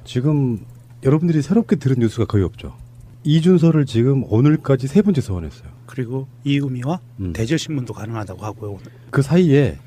지금 여러분들이 새롭게 들은 뉴스가 거의 없죠. 이준서를 지금 오늘까지 3번째 소환했어요. 그리고 이유미와 대질신문도 가능하다고 하고요. 오늘. 그 사이에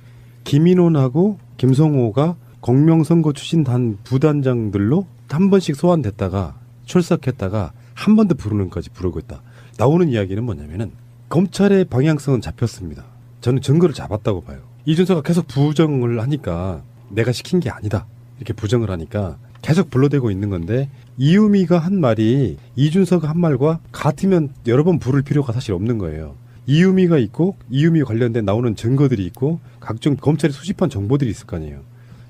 김인원하고 김성호가 공명선거 추진단 부단장들로 한 번씩 소환됐다가 출석했다가 한 번 더 부르는 까지 부르고 있다. 나오는 이야기는 뭐냐면은 검찰의 방향성은 잡혔습니다. 저는 증거를 잡았다고 봐요. 이준서가 계속 부정을 하니까 내가 시킨 게 아니다. 이렇게 부정을 하니까 계속 불러대고 있는 건데 이유미가 한 말이 이준서가 한 말과 같으면 여러 번 부를 필요가 사실 없는 거예요. 이유미가 있고 이유미 관련된 나오는 증거들이 있고 각종 검찰이 수집한 정보들이 있을 거 아니에요.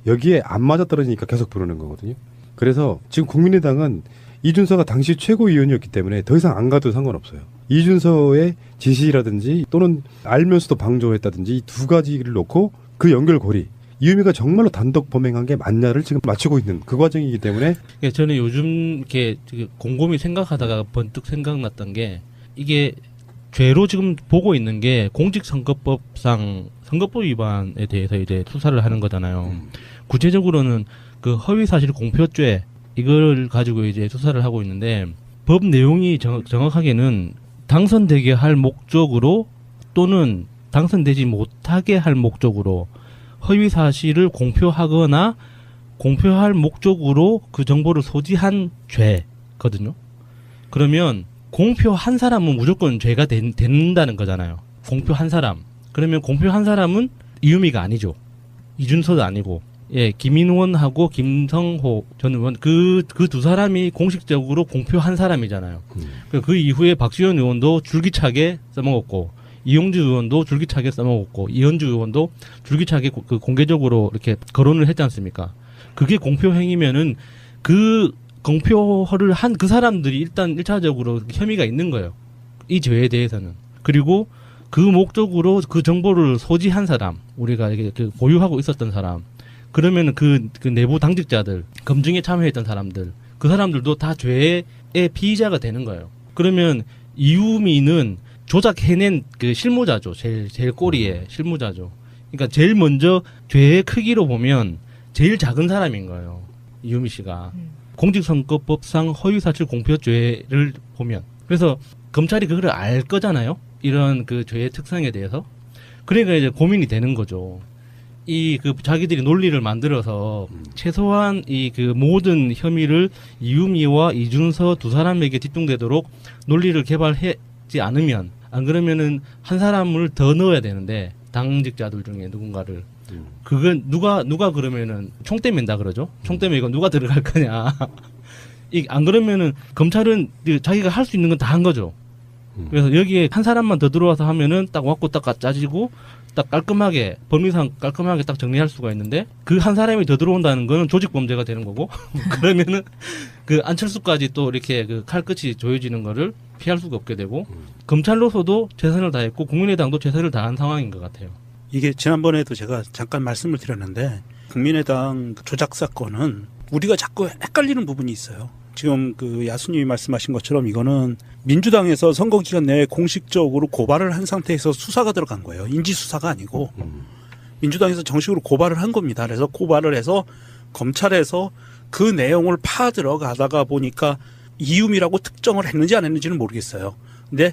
여기에 안 맞아떨어지니까 계속 부르는 거거든요. 그래서 지금 국민의당은 이준서가 당시 최고위원이었기 때문에 더 이상 안 가도 상관없어요. 이준서의 지시라든지 또는 알면서도 방조했다든지 이 두 가지를 놓고 그 연결고리 이유미가 정말로 단독 범행한 게 맞냐를 지금 맞추고 있는 그 과정이기 때문에 저는 요즘 이렇게 곰곰이 생각하다가 번뜩 생각났던 게 이게 죄로 지금 보고 있는 게 공직선거법상 선거법 위반에 대해서 이제 수사를 하는 거잖아요. 구체적으로는 그 허위사실 공표죄 이걸 가지고 이제 수사를 하고 있는데 법 내용이 정확하게는 당선되게 할 목적으로 또는 당선되지 못하게 할 목적으로 허위 사실을 공표하거나 공표할 목적으로 그 정보를 소지한 죄거든요. 그러면 공표한 사람은 무조건 죄가 된다는 거잖아요. 공표한 사람. 그러면 공표한 사람은 이유미가 아니죠. 이준서도 아니고. 예, 김인원하고 김성호 전 의원 그 두 사람이 공식적으로 공표한 사람이잖아요. 그 이후에 박지원 의원도 줄기차게 써먹었고 이용주 의원도 줄기차게 써먹었고 이현주 의원도 줄기차게 그 공개적으로 이렇게 거론을 했지 않습니까? 그게 공표 행위면은 그 공표를 한 그 사람들이 일단 1차적으로 혐의가 있는 거예요. 이 죄에 대해서는. 그리고 그 목적으로 그 정보를 소지한 사람, 우리가 이게 보유하고 있었던 사람, 그러면은 그 내부 당직자들, 검증에 참여했던 사람들, 그 사람들도 다 죄의 피의자가 되는 거예요. 그러면 이유미는 조작해낸 그 실무자죠. 제일 꼬리에 실무자죠. 그러니까 제일 먼저 죄의 크기로 보면 제일 작은 사람인 거예요. 이유미 씨가. 공직선거법상 허위사실 공표죄를 보면. 그래서 검찰이 그걸 알 거잖아요. 이런 그 죄의 특성에 대해서. 그러니까 이제 고민이 되는 거죠. 이 그 자기들이 논리를 만들어서 최소한 이 그 모든 혐의를 이유미와 이준서 두 사람에게 집중되도록 논리를 개발하지 않으면 안 그러면은 한 사람을 더 넣어야 되는데 당직자들 중에 누군가를 그건 누가 그러면은 총대 맨다 그러죠. 총대 매고 누가 들어갈 거냐. 안 그러면은 검찰은 자기가 할 수 있는 건 다 한 거죠. 그래서 여기에 한 사람만 더 들어와서 하면은 딱 왔고 딱 짜지고 딱 깔끔하게 법리상 깔끔하게 딱 정리할 수가 있는데 그 한 사람이 더 들어온다는 거는 조직 범죄가 되는 거고 그러면은 그 안철수까지 또 이렇게 그 칼끝이 조여지는 거를 피할 수가 없게 되고 검찰로서도 최선을 다했고 국민의당도 최선을 다한 상황인 것 같아요. 이게 지난번에도 제가 잠깐 말씀을 드렸는데 국민의당 조작 사건은 우리가 자꾸 헷갈리는 부분이 있어요. 지금 그 야수님이 말씀하신 것처럼 이거는 민주당에서 선거 기간 내에 공식적으로 고발을 한 상태에서 수사가 들어간 거예요. 인지수사가 아니고 민주당에서 정식으로 고발을 한 겁니다. 그래서 고발을 해서 검찰에서 그 내용을 파 들어가다가 보니까 이유미라고 특정을 했는지 안 했는지는 모르겠어요. 근데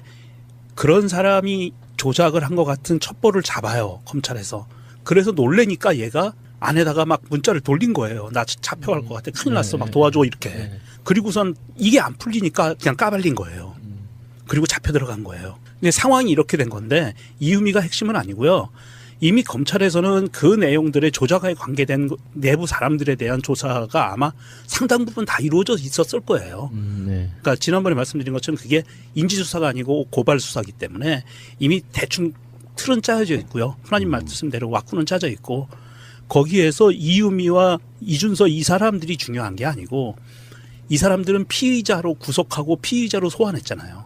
그런 사람이 조작을 한 것 같은 첩보를 잡아요. 검찰에서. 그래서 놀래니까 얘가 안에다가 막 문자를 돌린 거예요. 나 잡혀갈 것 같아. 큰일 났어. 막 도와줘 이렇게. 그리고선 이게 안 풀리니까 그냥 까발린 거예요. 그리고 잡혀 들어간 거예요. 근데 상황이 이렇게 된 건데 이유미가 핵심은 아니고요. 이미 검찰에서는 그 내용들의 조작에 관계된 내부 사람들에 대한 조사가 아마 상당 부분 다 이루어져 있었을 거예요. 그러니까 지난번에 말씀드린 것처럼 그게 인지수사가 아니고 고발수사이기 때문에 이미 대충 틀은 짜여져 있고요. 하나님 말씀대로 왁구는 짜져 있고 거기에서 이유미와 이준서 이 사람들이 중요한 게 아니고 이 사람들은 피의자로 구속하고 피의자로 소환했잖아요.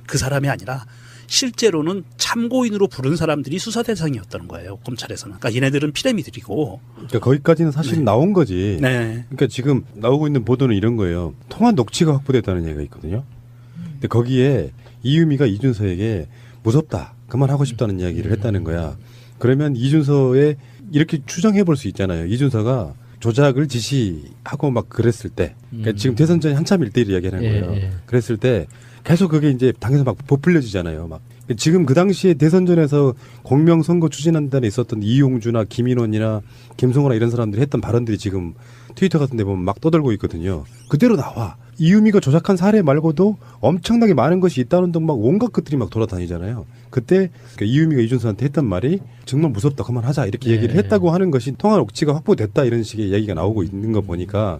그 사람이 아니라 실제로는 참고인으로 부른 사람들이 수사 대상이었다는 거예요. 검찰에서는. 그러니까 얘네들은 피레미들이고. 그러니까 거기까지는 사실 나온 거지. 그러니까 지금 나오고 있는 보도는 이런 거예요. 통화 녹취가 확보됐다는 얘기가 있거든요. 근데 거기에 이유미가 이준서에게 무섭다. 그만하고 싶다는 이야기를 했다는 거야. 그러면 이준서의 이렇게 추정해 볼 수 있잖아요. 이준서가 조작을 지시하고 막 그랬을 때, 그러니까 지금 대선 전에 한참 1대1 이야기하는 거예요. 예. 그랬을 때 계속 그게 이제 당에서 막 부풀려지잖아요. 막 지금 그 당시에 대선전에서 공명선거 추진한다는 있었던 이용주나 김인원이나 김성호나 이런 사람들이 했던 발언들이 지금 트위터 같은 데 보면 막 떠들고 있거든요. 그대로 나와. 이유미가 조작한 사례 말고도 엄청나게 많은 것이 있다는 등 막 온갖 것들이 막 돌아다니잖아요. 그때 이유미가 이준서한테 했던 말이 정말 무섭다 그만하자 이렇게 얘기를 했다고 하는 것이 통화 녹취가 확보됐다 이런 식의 얘기가 나오고 있는 거 보니까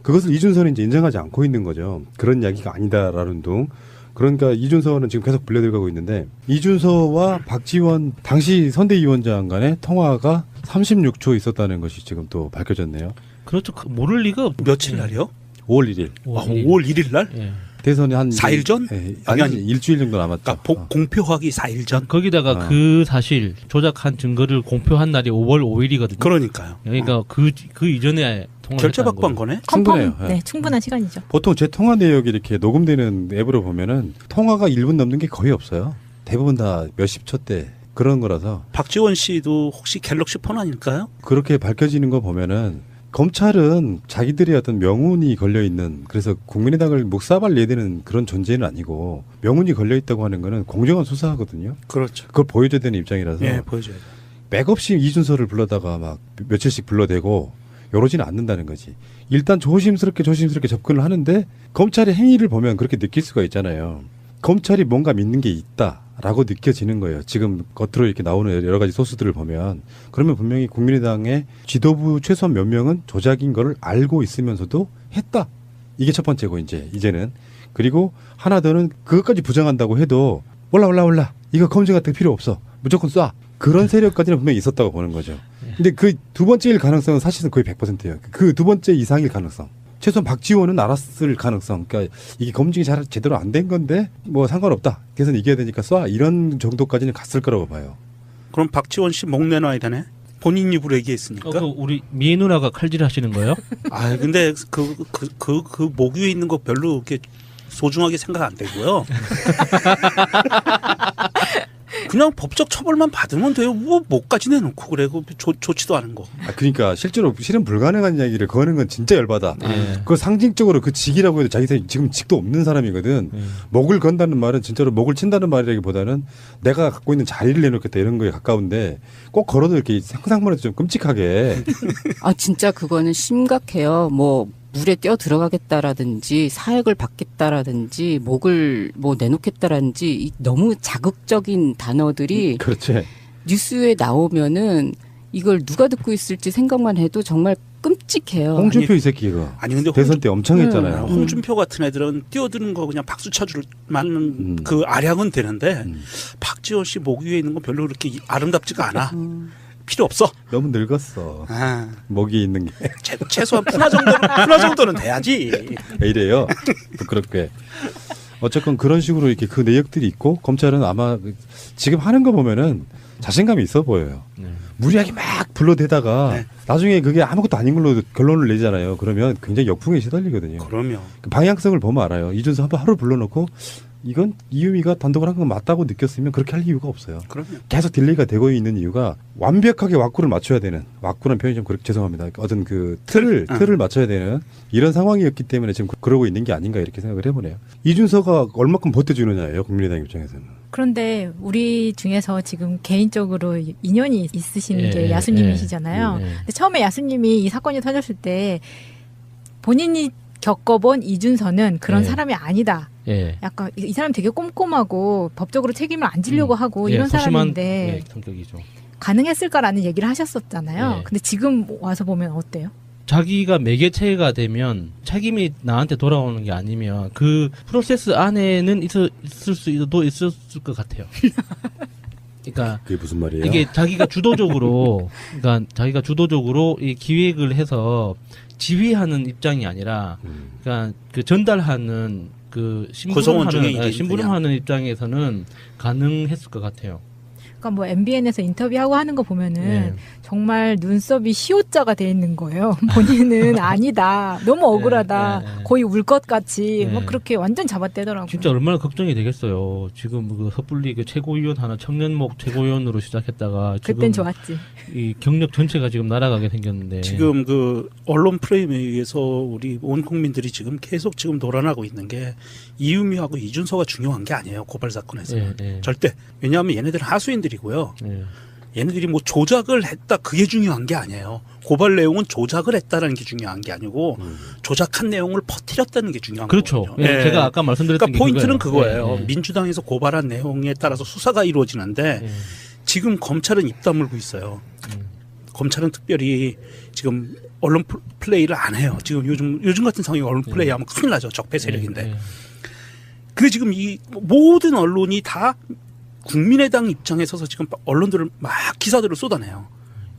그것을 이준서는 이제 인정하지 않고 있는 거죠. 그런 이야기가 아니다라는 둥. 그러니까 이준서는 지금 계속 불려들어가고 있는데 이준서와 박지원 당시 선대위원장 간의 통화가 36초 있었다는 것이 지금 또 밝혀졌네요. 그렇죠. 모를 리가 며칠 날이요? 5월 1일. 5월 1일 날? 예. 대선이 한 4일 전? 아니 일주일 정도 남았죠. 그러니까 공표하기 4일 전? 거기다가 그 사실 조작한 증거를 공표한 날이 5월 5일이거든요. 그러니까요. 그러니까 그 이전에 통화를 결제받고 한 거네? 충분해요. 컴펌, 네, 충분한 시간이죠. 보통 제 통화 내역이 이렇게 녹음되는 앱으로 보면은 통화가 1분 넘는 게 거의 없어요. 대부분 다 몇십 초 대 그런 거라서 박지원 씨도 혹시 갤럭시 폰 아닐까요? 그렇게 밝혀지는 거 보면은 검찰은 자기들의 어떤 명운이 걸려 있는 그래서 국민의당을 묵사발 내대는 그런 존재는 아니고 명운이 걸려 있다고 하는 거는 공정한 수사하거든요. 그렇죠. 그걸 보여줘야 되는 입장이라서 예, 보여줘야 돼. 맥없이 이준서를 불러다가 막 며칠씩 불러대고 이러지는 않는다는 거지. 일단 조심스럽게 접근을 하는데 검찰의 행위를 보면 그렇게 느낄 수가 있잖아요. 검찰이 뭔가 믿는 게 있다라고 느껴지는 거예요. 지금 겉으로 이렇게 나오는 여러 가지 소스들을 보면 그러면 분명히 국민의당의 지도부 최소한 몇 명은 조작인 거를 알고 있으면서도 했다. 이게 첫 번째고 이제는 그리고 하나 더는 그것까지 부정한다고 해도 올라 이거 검증 같은 거 필요 없어. 무조건 쏴. 그런 세력까지는 분명히 있었다고 보는 거죠. 근데 그 두 번째일 가능성은 사실은 거의 100%예요. 그 두 번째 이상일 가능성. 최소한 박지원은 알았을 가능성. 그러니까 이게 검증이 잘 제대로 안 된 건데 뭐 상관없다. 대선 이겨야 되니까 쏴. 이런 정도까지는 갔을 거라고 봐요. 그럼 박지원 씨 목 내놔야 되네? 본인 입으로 얘기했으니까. 그 우리 미애 누나가 칼질 하시는 거예요? 아, 근데 그 목 위에 있는 거 별로 이렇게 소중하게 생각 안 되고요. 그냥 법적 처벌만 받으면 돼요. 뭐 목까지 내놓고 그래. 좋지도 않은 거. 그러니까 실제로 실현 불가능한 이야기를 거는 건 진짜 열받아. 네. 그 상징적으로 그 직이라고 해도 자기 지금 직도 없는 사람이거든. 목을 건다는 말은 진짜로 목을 친다는 말이라기보다는 내가 갖고 있는 자리를 내놓겠다 이런 거에 가까운데 꼭 걸어도 이렇게 상상만 해도 좀 끔찍하게. 아 진짜 그거는 심각해요. 뭐 물에 뛰어 들어가겠다라든지 사액을 받겠다라든지 목을 뭐 내놓겠다라든지 너무 자극적인 단어들이 그렇지. 뉴스에 나오면은 이걸 누가 듣고 있을지 생각만 해도 정말 끔찍해요. 홍준표 이 새끼 이거. 아니 근데 대선 때 엄청 했잖아요. 홍준표 같은 애들은 뛰어드는 거 그냥 박수 쳐줄 만한 그 아량은 되는데 박지원 씨 목 위에 있는 건 별로 그렇게 아름답지가 않아. 필요 없어. 너무 늙었어. 아, 목이 있는 게. 최소한 푸나 정도는 돼야지. 왜 이래요? 부끄럽게. 어쨌건 그런 식으로 이렇게 그 내역들이 있고 검찰은 아마 지금 하는 거 보면은 자신감이 있어 보여요. 무리하게 막 불러대다가 네. 나중에 그게 아무것도 아닌 걸로 결론을 내잖아요. 그러면 굉장히 역풍에 시달리거든요. 그러면 그 방향성을 보면 알아요. 이준서 한번 하루 불러놓고 이건 이유미가 단독으로 한 건 맞다고 느꼈으면 그렇게 할 이유가 없어요. 그러면 계속 딜레이가 되고 있는 이유가 완벽하게 왁구를 맞춰야 되는 왁구는 표현이 좀 그렇게 죄송합니다. 어떤 그 틀을 맞춰야 되는 이런 상황이었기 때문에 지금 그러고 있는 게 아닌가 이렇게 생각을 해보네요. 이준서가 얼마큼 버텨주느냐예요. 국민의당 입장에서는. 그런데 우리 중에서 지금 개인적으로 인연이 있으신 예, 게 야수님이시잖아요. 예. 근데 처음에 야수님이 이 사건이 터졌을 때 본인이 겪어본 이준서는 그런 예. 사람이 아니다. 예. 약간 이 사람 되게 꼼꼼하고 법적으로 책임을 안 지려고 하고 예, 이런 소심한, 사람인데 예, 성격이죠. 가능했을까라는 얘기를 하셨었잖아요. 예. 근데 지금 와서 보면 어때요? 자기가 매개체가 되면 책임이 나한테 돌아오는 게 아니면 그 프로세스 안에는 있을 수도 있었을 것 같아요. 그러니까 그게 무슨 말이에요? 이게 자기가 주도적으로 이 기획을 해서 지휘하는 입장이 아니라 그러니까 그 전달하는 그 구성원 중에 이제 심부름하는 입장에서는 가능했을 것 같아요. 그러니까 뭐 MBN에서 인터뷰하고 하는 거 보면은 예. 정말 눈썹이 시옷자가 돼 있는 거예요. 본인은 아니다. 너무 억울하다. 거의 울 것 같이 네. 막 그렇게 완전 잡아떼더라고요. 진짜 얼마나 걱정이 되겠어요. 지금 그 섣불리 그 최고위원 하나 청년목 최고위원으로 시작했다가 지금 그땐 좋았지. 이 경력 전체가 지금 날아가게 생겼는데 지금 그 언론 프레임에 의해서 우리 온 국민들이 지금 계속 지금 놀아나고 있는 게 이유미하고 이준서가 중요한 게 아니에요. 고발 사건에서 예, 예. 절대. 왜냐하면 얘네들은 하수인들이고요. 예. 얘네들이 뭐 조작을 했다 그게 중요한 게 아니에요. 고발 내용은 조작을 했다라는 게 중요한 게 아니고 조작한 내용을 퍼뜨렸다는 게 중요한 그렇죠. 거거든요. 예, 제가 아까 말씀드렸던 그러니까 게 포인트는 그거예요. 그거예요. 예, 예. 민주당에서 고발한 내용에 따라서 수사가 이루어지는데 예. 지금 검찰은 입 다물고 있어요. 검찰은 특별히 지금 언론 플레이를 안 해요. 지금 요즘 같은 상황에 언론 플레이하면 큰일 나죠. 적폐 세력인데. 예, 예. 근데 지금 이 모든 언론이 다 국민의당 입장에 서서 지금 언론들을 막 기사들을 쏟아내요.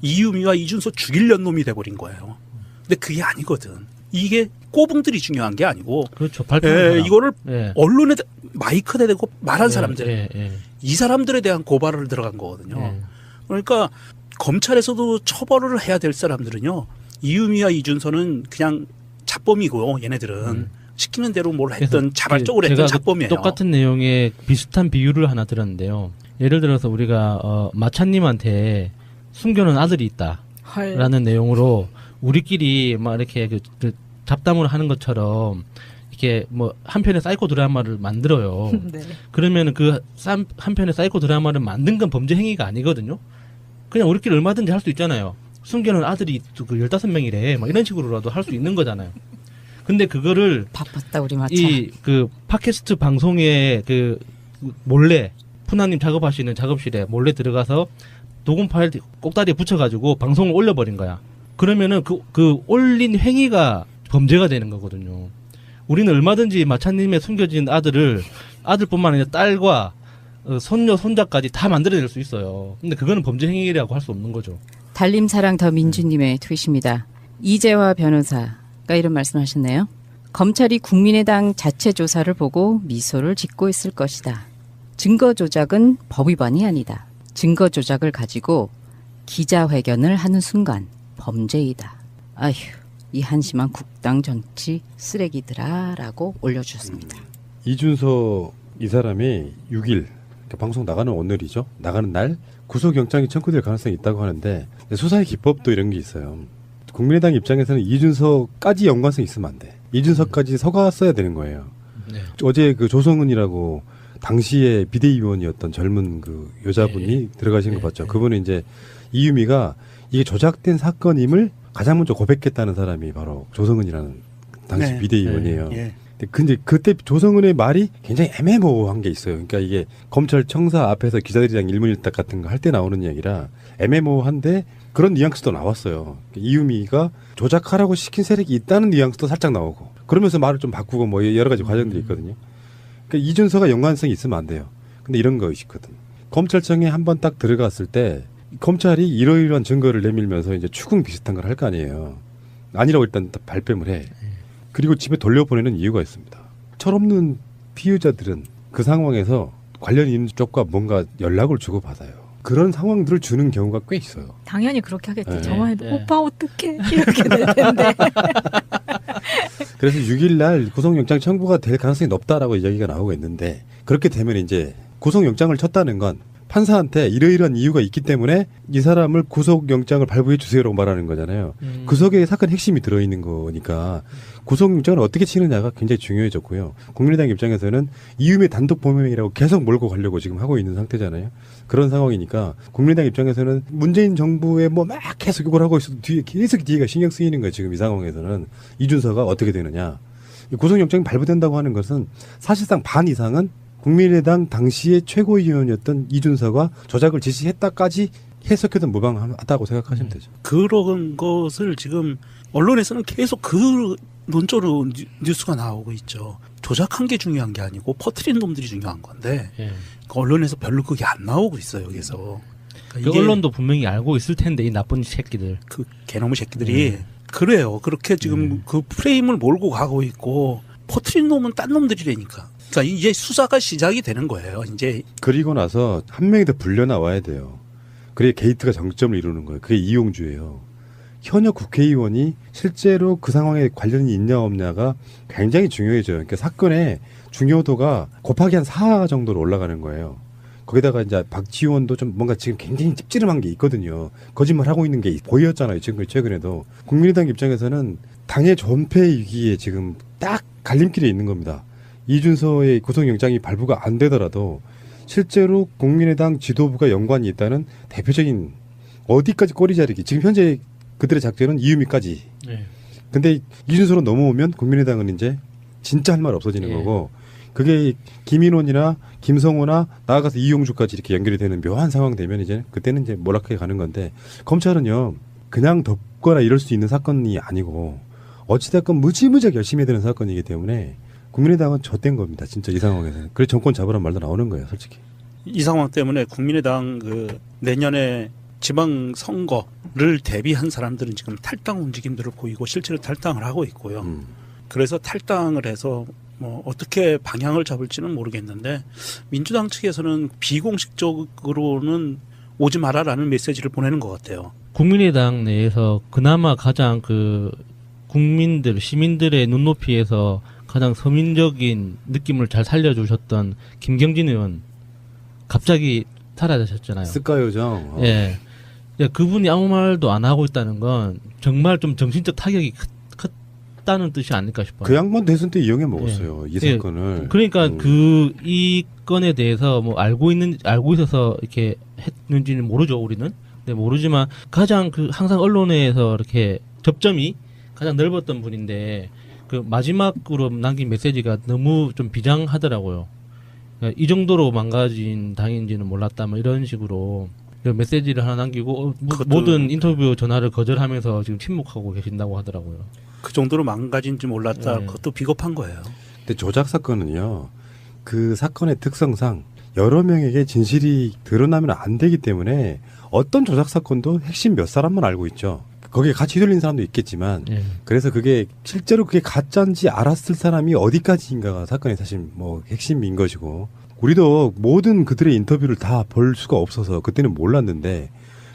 이유미와 이준서 죽이려는 놈이 돼버린 거예요. 근데 그게 아니거든. 이게 꼬붕들이 중요한 게 아니고 그렇죠. 발표하는 사람. 이거를 예. 언론에 마이크 대고 말한 예, 사람들 예, 예. 이 사람들에 대한 고발을 들어간 거거든요. 예. 그러니까 검찰에서도 처벌을 해야 될 사람들은요. 이유미와 이준서는 그냥 잡범이고 얘네들은 시키는 대로 뭘 했던 자발적으로 했던 제가 잡범이에요. 똑같은 내용의 비슷한 비유를 하나 들었는데요. 예를 들어서 우리가 마차님한테 숨겨놓은 아들이 있다라는 내용으로 우리끼리 막 이렇게 그 잡담을 하는 것처럼 이렇게 뭐 한편의 사이코 드라마를 만들어요. 네. 그러면은 그 한편의 사이코 드라마를 만든 건 범죄 행위가 아니거든요. 그냥 우리끼리 얼마든지 할 수 있잖아요. 숨겨놓은 아들이 그 15명이래. 막 이런 식으로라도 할 수 있는 거잖아요. 근데 그거를 바빴다 우리 마차. 이 그 팟캐스트 방송에 그 몰래 푸나님 작업하시는 작업실에 몰래 들어가서 녹음 파일 꼭다리에 붙여가지고 방송을 올려버린 거야. 그러면은 그 올린 행위가 범죄가 되는 거거든요. 우리는 얼마든지 마차님의 숨겨진 아들뿐만 아니라 딸과 손녀 손자까지 다 만들어낼 수 있어요. 근데 그거는 범죄 행위라고 할 수 없는 거죠. 달림사랑 더 민주님의 트윗입니다. 이재화 변호사가 이런 말씀하셨네요. 검찰이 국민의당 자체 조사를 보고 미소를 짓고 있을 것이다. 증거 조작은 법 위반이 아니다. 증거 조작을 가지고 기자회견을 하는 순간 범죄이다. 아휴, 이 한심한 국당 정치 쓰레기들아라고 올려주셨습니다. 이준서 이 사람이 6일 그러니까 방송 나가는 오늘이죠. 나가는 날 구속영장이 청구될 가능성이 있다고 하는데 수사의 기법도 이런 게 있어요. 국민의당 입장에서는 이준서까지 연관성이 있으면 안 돼. 이준서까지 서갔어야 되는 거예요. 네. 어제 그 조성은이라고 당시에 비대위원이었던 젊은 그 여자분이 들어가신 거 봤죠. 그분은 이제 이유미가 이게 조작된 사건임을 가장 먼저 고백했다는 사람이 바로 조성은이라는 당시 네. 비대위원이에요. 예. 근데 그때 조성은의 말이 굉장히 애매모호한 게 있어요. 그러니까 이게 검찰 청사 앞에서 기자들이랑 일문일답 같은 거 할 때 나오는 이야기라 애매모호한데 그런 뉘앙스도 나왔어요. 이유미가 조작하라고 시킨 세력이 있다는 뉘앙스도 살짝 나오고 그러면서 말을 좀 바꾸고 뭐 여러 가지 과정들이 있거든요. 그러니까 이준서가 연관성이 있으면 안 돼요. 근데 이런 거 있거든. 검찰청에 한번 딱 들어갔을 때 검찰이 이러이러한 증거를 내밀면서 이제 추궁 비슷한 걸 할 거 아니에요. 아니라고 일단 발뺌을 해. 그리고 집에 돌려보내는 이유가 있습니다. 철없는 피의자들은 그 상황에서 관련 있는 쪽과 뭔가 연락을 주고받아요. 그런 상황들을 주는 경우가 꽤 있어요. 당연히 그렇게 하겠지. 네. 저만 해도 네. 오빠 어떡해 이렇게 될 텐데. 그래서 6일날 구속영장 청구가 될 가능성이 높다라고 이야기가 나오고 있는데 그렇게 되면 이제 구속영장을 쳤다는 건 판사한테 이러이러한 이유가 있기 때문에 이 사람을 구속영장을 발부해 주세요라고 말하는 거잖아요. 그 속에 사건 핵심이 들어있는 거니까 구속영장을 어떻게 치느냐가 굉장히 중요해졌고요. 국민의당 입장에서는 이유미 단독 범행이라고 계속 몰고 가려고 지금 하고 있는 상태잖아요. 그런 상황이니까 국민의당 입장에서는 문재인 정부에 뭐 막 계속 욕을 하고 있어도 계속 뒤가 신경 쓰이는 거예요. 지금 이 상황에서는 이준서가 어떻게 되느냐. 구속영장이 발부된다고 하는 것은 사실상 반 이상은 국민의당 당시의 최고위원이었던 이준서가 조작을 지시했다까지 해석해도 무방하다고 생각하시면 되죠. 그런 것을 지금 언론에서는 계속 그 논조로 뉴스가 나오고 있죠. 조작한 게 중요한 게 아니고 퍼뜨린 놈들이 중요한 건데 예. 그 언론에서 별로 그게 안 나오고 있어요. 여기서 그 이게 언론도 분명히 알고 있을 텐데 이 나쁜 새끼들. 그 개놈의 새끼들이 그래요. 그렇게 지금 그 프레임을 몰고 가고 있고 퍼뜨린 놈은 딴 놈들이라니까. 그러니까 이제 수사가 시작이 되는 거예요. 이제 그리고 나서 한 명이 더 불려 나와야 돼요. 그래 게이트가 정점을 이루는 거예요. 그게 이용주예요. 현역 국회의원이 실제로 그 상황에 관련이 있냐 없냐가 굉장히 중요해져요. 그러니까 사건의 중요도가 곱하기 한 4 정도로 올라가는 거예요. 거기다가 이제 박지원도 좀 뭔가 지금 굉장히 찝찝한 게 있거든요. 거짓말하고 있는 게 보였잖아요. 지금 최근에도. 국민의당 입장에서는 당의 존폐 위기에 지금 딱 갈림길에 있는 겁니다. 이준서의 구속영장이 발부가 안 되더라도 실제로 국민의당 지도부가 연관이 있다는 대표적인 어디까지 꼬리 자르기. 지금 현재 그들의 작전은 이유미까지. 네. 근데 이준서로 넘어오면 국민의당은 이제 진짜 할 말 없어지는 예. 거고 그게 김인원이나 김성호나 나아가서 이용주까지 이렇게 연결이 되는 묘한 상황 되면 이제 그때는 이제 몰락해 가는 건데 검찰은요 그냥 덮거나 이럴 수 있는 사건이 아니고 어찌됐건 무지무지하게 열심히 해야 되는 사건이기 때문에 국민의당은 젖된 겁니다. 진짜 이 상황에서는. 그래서 정권 잡으란 말도 나오는 거예요. 솔직히. 이 상황 때문에 국민의당 그 내년에 지방 선거를 대비한 사람들은 지금 탈당 움직임들을 보이고 실제로 탈당을 하고 있고요. 그래서 탈당을 해서 뭐 어떻게 방향을 잡을지는 모르겠는데 민주당 측에서는 비공식적으로는 오지 마라라는 메시지를 보내는 것 같아요. 국민의당 내에서 그나마 가장 그 국민들, 시민들의 눈높이에서 가장 서민적인 느낌을 잘 살려주셨던 김경진 의원 갑자기 사라지셨잖아요. 스카요정. 예. 예, 그분이 아무 말도 안 하고 있다는 건 정말 좀 정신적 타격이 컸다는 뜻이 아닐까 싶어요. 그 양반 대선 때 이용해 먹었어요. 이 예. 사건을. 그러니까 이 건에 대해서 뭐 알고 있어서 이렇게 했는지는 모르죠, 우리는. 네, 모르지만 가장 그 항상 언론에서 이렇게 접점이 가장 넓었던 분인데 그 마지막으로 남긴 메시지가 너무 좀 비장하더라고요. 그러니까 이 정도로 망가진 당인지는 몰랐다, 뭐 이런 식으로 그 메시지를 하나 남기고 모든 인터뷰 전화를 거절하면서 지금 침묵하고 계신다고 하더라고요. 그 정도로 망가진지 몰랐다. 네. 그것도 비겁한 거예요. 근데 조작 사건은요. 그 사건의 특성상 여러 명에게 진실이 드러나면 안 되기 때문에 어떤 조작 사건도 핵심 몇 사람만 알고 있죠. 거기에 같이 휘둘린 사람도 있겠지만 예. 그래서 그게 실제로 그게 가짜인지 알았을 사람이 어디까지인가가 사건의 사실 뭐 핵심인 것이고 우리도 모든 그들의 인터뷰를 다 볼 수가 없어서 그때는 몰랐는데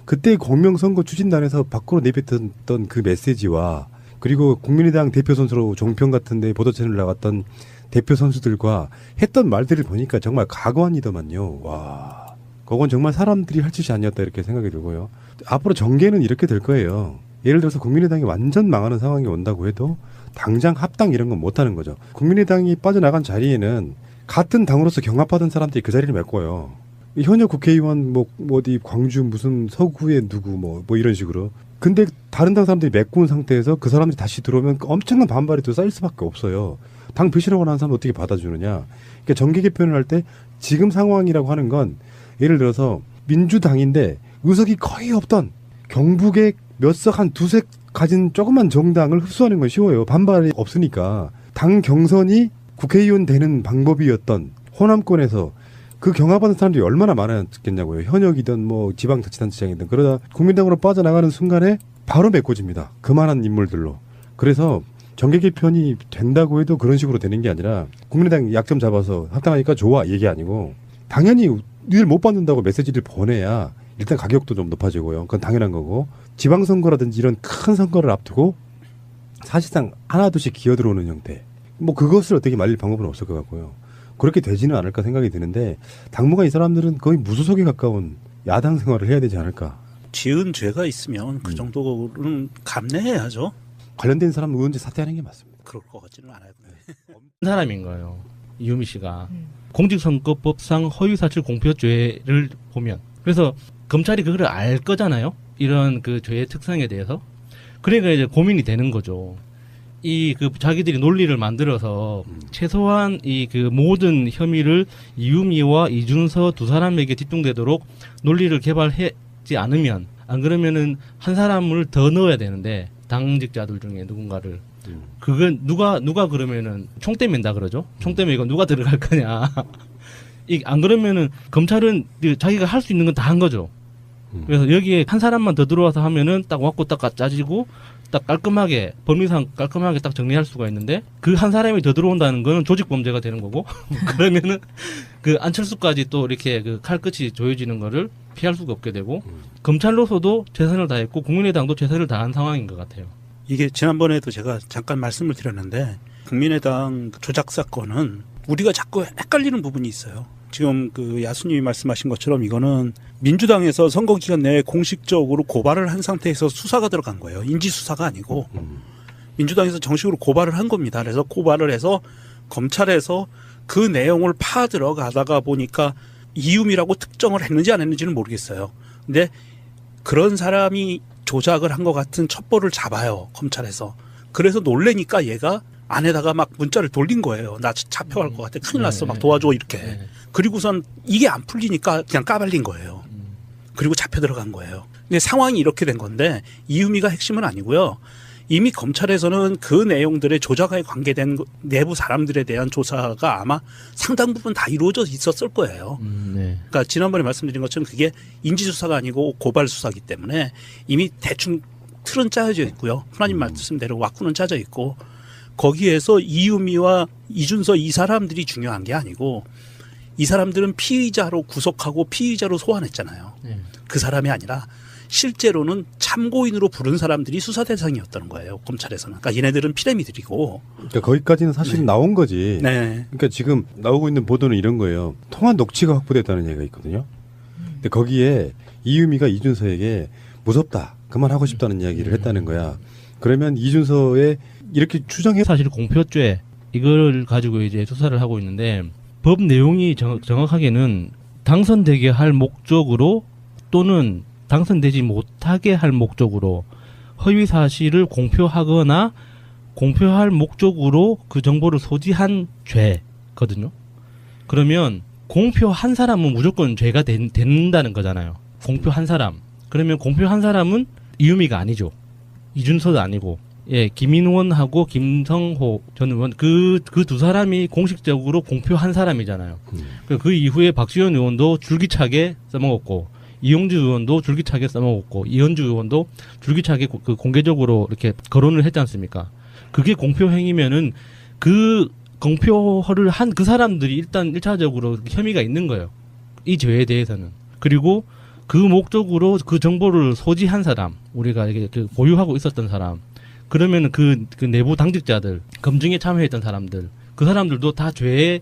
그때 공명선거 추진단에서 밖으로 내뱉었던 그 메시지와 그리고 국민의당 대표 선수로 종편 같은 데 보도채널 나갔던 대표 선수들과 했던 말들을 보니까 정말 가관이더만요. 와, 그건 정말 사람들이 할 짓이 아니었다 이렇게 생각이 들고요. 앞으로 전개는 이렇게 될 거예요. 예를 들어서 국민의당이 완전 망하는 상황이 온다고 해도 당장 합당 이런 건 못하는 거죠. 국민의당이 빠져나간 자리에는 같은 당으로서 경합하던 사람들이 그 자리를 메꿔요. 현역 국회의원 뭐 어디 광주 무슨 서구의 누구 뭐 이런 식으로. 근데 다른 당 사람들이 메꾼 상태에서 그 사람들이 다시 들어오면 엄청난 반발이 또 쌓일 수밖에 없어요. 당 배신하고 나는 사람 어떻게 받아주느냐. 그러니까 정계 개편을 할 때 지금 상황이라고 하는 건 예를 들어서 민주당인데 의석이 거의 없던 경북의 몇 석 한 두석 가진 조그만 정당을 흡수하는 건 쉬워요. 반발이 없으니까. 당 경선이 국회의원 되는 방법이었던 호남권에서 그 경합하는 사람들이 얼마나 많았겠냐고요. 현역이든 뭐 지방자치단체장이든. 그러다 국민당으로 빠져나가는 순간에 바로 메꿔집니다. 그만한 인물들로. 그래서 정계 개편이 된다고 해도 그런 식으로 되는 게 아니라 국민의당 약점 잡아서 합당하니까 좋아 얘기 아니고 당연히 니들 못 받는다고 메시지를 보내야 일단 가격도 좀 높아지고요. 그건 당연한 거고 지방선거라든지 이런 큰 선거를 앞두고 사실상 하나둘씩 기어들어오는 형태. 뭐 그것을 어떻게 말릴 방법은 없을 것 같고요. 그렇게 되지는 않을까 생각이 드는데 당분간 이 사람들은 거의 무소속에 가까운 야당 생활을 해야 되지 않을까. 지은 죄가 있으면 그 정도는 감내해야죠. 관련된 사람 의원직 사퇴하는 게 맞습니다. 그럴 것 같지는 않아요. 사람인 거예요. 이유미 씨가. 공직선거법상 허위사실 공표죄를 보면. 그래서 검찰이 그걸 알 거잖아요. 이런 그 죄의 특성에 대해서. 그러니까 이제 고민이 되는 거죠. 이 그 자기들이 논리를 만들어서 최소한 이 그 모든 혐의를 이유미와 이준서 두 사람에게 집중되도록 논리를 개발하지 않으면 안 그러면은 한 사람을 더 넣어야 되는데 당직자들 중에 누군가를 그건 누가 그러면은 총대 맨다 그러죠. 총대 매고 누가 들어갈 거냐. 이 안 그러면은 검찰은 자기가 할 수 있는 건 다 한 거죠. 그래서 여기에 한 사람만 더 들어와서 하면은 딱 왔고 딱 짜지고 딱 깔끔하게 법리상 깔끔하게 딱 정리할 수가 있는데 그 한 사람이 더 들어온다는 거는 조직 범죄가 되는 거고 그러면은 그 안철수까지 또 이렇게 그 칼끝이 조여지는 거를 피할 수가 없게 되고 검찰로서도 최선을 다했고 국민의당도 최선을 다한 상황인 것 같아요. 이게 지난번에도 제가 잠깐 말씀을 드렸는데 국민의당 조작 사건은 우리가 자꾸 헷갈리는 부분이 있어요. 지금 그 야수님이 말씀하신 것처럼 이거는 민주당에서 선거 기간 내에 공식적으로 고발을 한 상태에서 수사가 들어간 거예요. 인지수사가 아니고 민주당에서 정식으로 고발을 한 겁니다. 그래서 고발을 해서 검찰에서 그 내용을 파 들어가다가 보니까 이음이라고 특정을 했는지 안 했는지는 모르겠어요. 근데 그런 사람이 조작을 한 것 같은 첩보를 잡아요. 검찰에서. 그래서 놀래니까 얘가 안에다가 막 문자를 돌린 거예요. 나 잡혀갈 것 같아. 큰일 났어. 막 도와줘. 이렇게. 그리고선 이게 안 풀리니까 그냥 까발린 거예요. 그리고 잡혀 들어간 거예요. 근데 상황이 이렇게 된 건데 이음이가 핵심은 아니고요. 이미 검찰에서는 그 내용들의 조작에 관계된 내부 사람들에 대한 조사가 아마 상당 부분 다 이루어져 있었을 거예요. 네. 그러니까 지난번에 말씀드린 것처럼 그게 인지수사가 아니고 고발수사이기 때문에 이미 대충 틀은 짜여져 있고요. 하나님 말씀대로 왁구는 짜져 있고 거기에서 이유미와 이준서 이 사람들이 중요한 게 아니고 이 사람들은 피의자로 구속하고 피의자로 소환했잖아요. 그 사람이 아니라 실제로는 참고인으로 부른 사람들이 수사 대상이었다는 거예요. 검찰에서는. 그러니까 얘네들은 피레미들이고. 그러니까 거기까지는 사실 나온 거지. 네. 그러니까 지금 나오고 있는 보도는 이런 거예요. 통화 녹취가 확보됐다는 얘기가 있거든요. 근데 거기에 이유미가 이준서에게 무섭다. 그만하고 싶다는 이야기를 했다는 거야. 그러면 이준서의 이렇게 추정해 사실 공표죄 이걸 가지고 이제 수사를 하고 있는데 법 내용이 정확하게는 당선되게 할 목적으로 또는 당선되지 못하게 할 목적으로 허위 사실을 공표하거나 공표할 목적으로 그 정보를 소지한 죄거든요. 그러면 공표한 사람은 무조건 죄가 된다는 거잖아요. 공표한 사람. 그러면 공표한 사람은 이유미가 아니죠. 이준서도 아니고. 예, 김인원하고 김성호 전 의원 그 두 사람이 공식적으로 공표한 사람이잖아요. 그 이후에 박지원 의원도 줄기차게 써먹었고 이용주 의원도 줄기차게 써먹었고 이현주 의원도 줄기차게 그 공개적으로 이렇게 거론을 했지 않습니까? 그게 공표 행위면은 그 공표를 한 그 사람들이 일단 1차적으로 혐의가 있는 거예요. 이 죄에 대해서는. 그리고 그 목적으로 그 정보를 소지한 사람, 우리가 이게 그 보유하고 있었던 사람, 그러면 그 내부 당직자들, 검증에 참여했던 사람들, 그 사람들도 다 죄의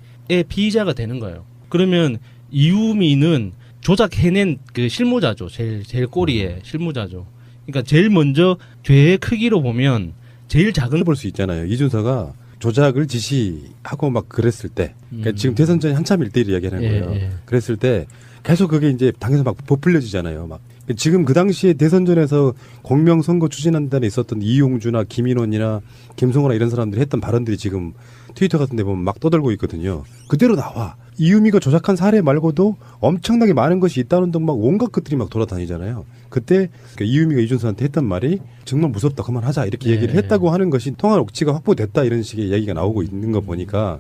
피의자가 되는 거예요. 그러면 이유미는 조작해낸 그 실무자죠. 제일 꼬리에 실무자죠. 그러니까 제일 먼저 죄의 크기로 보면 제일 작은 볼 수 있잖아요. 이준서가 조작을 지시하고 막 그랬을 때, 그러니까 지금 대선 전에 한참 1대1 이야기하는 거예요. 예. 그랬을 때 계속 그게 이제 당에서 막 부풀려지잖아요. 막 지금 그 당시에 대선전에서 공명선거 추진한다는 데 있었던 이용주나 김인원이나 김성호나 이런 사람들이 했던 발언들이 지금 트위터 같은 데 보면 막 떠들고 있거든요. 그대로 나와. 이유미가 조작한 사례 말고도 엄청나게 많은 것이 있다는 등 막 온갖 것들이 막 돌아다니잖아요. 그때 이유미가 이준서한테 했던 말이 정말 무섭다. 그만하자. 이렇게 얘기를 했다고 하는 것이 통화 녹취가 확보됐다. 이런 식의 얘기가 나오고 있는 거 보니까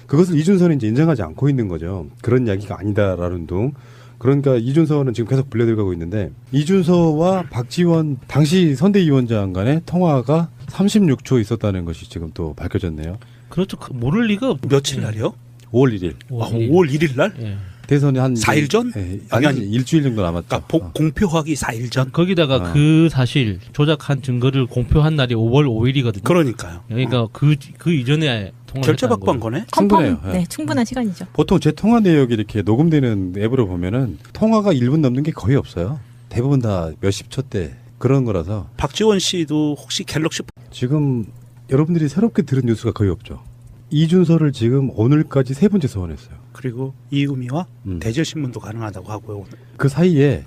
그것을 이준서는 이제 인정하지 않고 있는 거죠. 그런 이야기가 아니다라는 둥. 그러니까 이준서는 지금 계속 불려들어가고 있는데 이준서와 박지원 당시 선대위원장 간의 통화가 36초 있었다는 것이 지금 또 밝혀졌네요. 그렇죠. 모를 리가 없. 며칠 날이요? 5월 1일. 5월 1일 날? 예. 대선이 한 4일 전? 아니 일주일 정도 남았죠. 그러니까 공표하기 4일 전? 거기다가 그 사실 조작한 증거를 공표한 날이 5월 5일이거든요. 그러니까요. 그러니까 그 이전에 통화를 결제 했다는 받고 한 거죠. 거네? 충분해요. 컴펌, 네, 충분한 시간이죠. 보통 제 통화 내역이 이렇게 녹음되는 앱으로 보면은 통화가 1분 넘는 게 거의 없어요. 대부분 다 몇십 초 대 그런 거라서 박지원 씨도 혹시 갤럭시 지금 여러분들이 새롭게 들은 뉴스가 거의 없죠. 이준서를 지금 오늘까지 3번째 소환했어요. 그리고 이유미와 대절신문도 가능하다고 하고요. 오늘. 그 사이에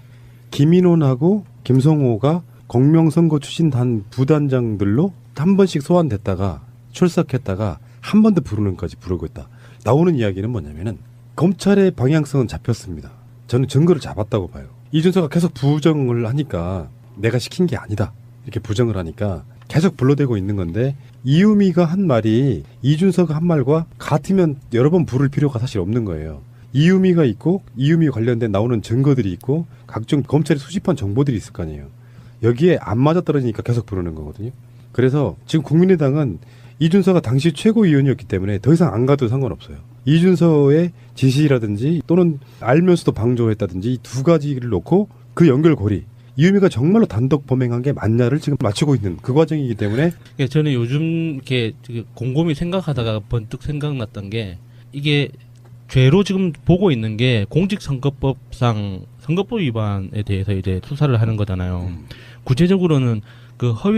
김인원하고 김성호가 공명선거 추진 단 부단장들로 한 번씩 소환됐다가 출석했다가 한 번 더 부르는 것까지 부르고 있다. 나오는 이야기는 뭐냐면은 검찰의 방향성은 잡혔습니다. 저는 증거를 잡았다고 봐요. 이준서가 계속 부정을 하니까 내가 시킨 게 아니다. 이렇게 부정을 하니까 계속 불러대고 있는 건데 이유미가 한 말이 이준서가 한 말과 같으면 여러 번 부를 필요가 사실 없는 거예요. 이유미가 있고 이유미 관련된 나오는 증거들이 있고 각종 검찰이 수집한 정보들이 있을 거 아니에요. 여기에 안 맞아떨어지니까 계속 부르는 거거든요. 그래서 지금 국민의당은 이준서가 당시 최고위원이었기 때문에 더 이상 안 가도 상관없어요. 이준서의 지시라든지 또는 알면서도 방조했다든지 이 두 가지를 놓고 그 연결고리 이유미가 정말로 단독 범행한 게 맞냐를 지금 맞추고 있는 그 과정이기 때문에 그러니까 저는 요즘 이렇게 곰곰이 생각하다가 번뜩 생각났던 게 이게 죄로 지금 보고 있는 게 공직선거법상 선거법 위반에 대해서 이제 수사를 하는 거잖아요. 구체적으로는 그 허위